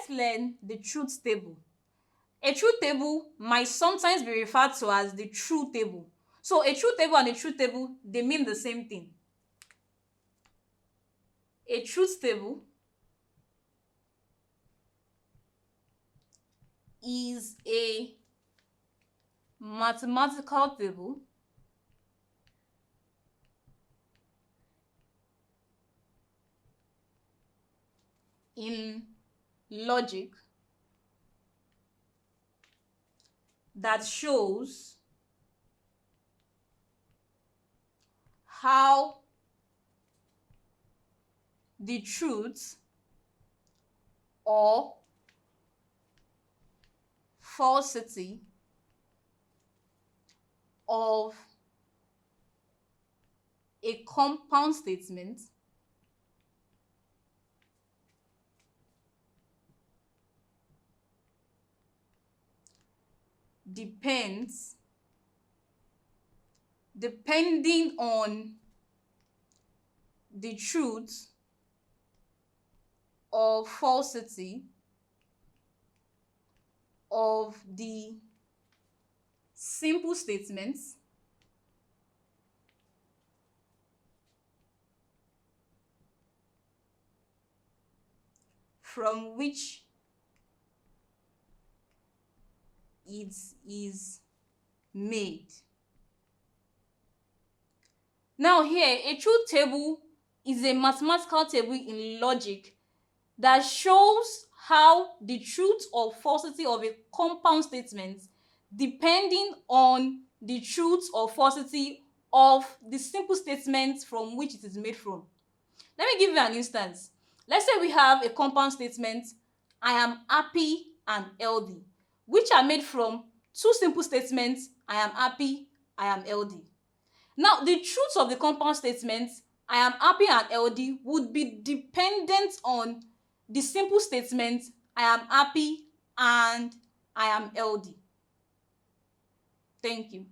let's learn the truth table. A truth table might sometimes be referred to as the true table. So a truth table and a truth table, they mean the same thing. A truth table is a mathematical table in logic that shows how the truth or falsity of a compound statement depending on the truth or falsity of the simple statements from which it is made. Now here, a truth table is a mathematical table in logic that shows how the truth or falsity of a compound statement depending on the truth or falsity of the simple statement from which it is made from. Let me give you an instance. Let's say we have a compound statement, I am happy and healthy, which are made from two simple statements, I am happy, I am healthy. Now, the truth of the compound statement, I am happy and healthy, would be dependent on the simple statement, I am happy and I am healthy. Thank you.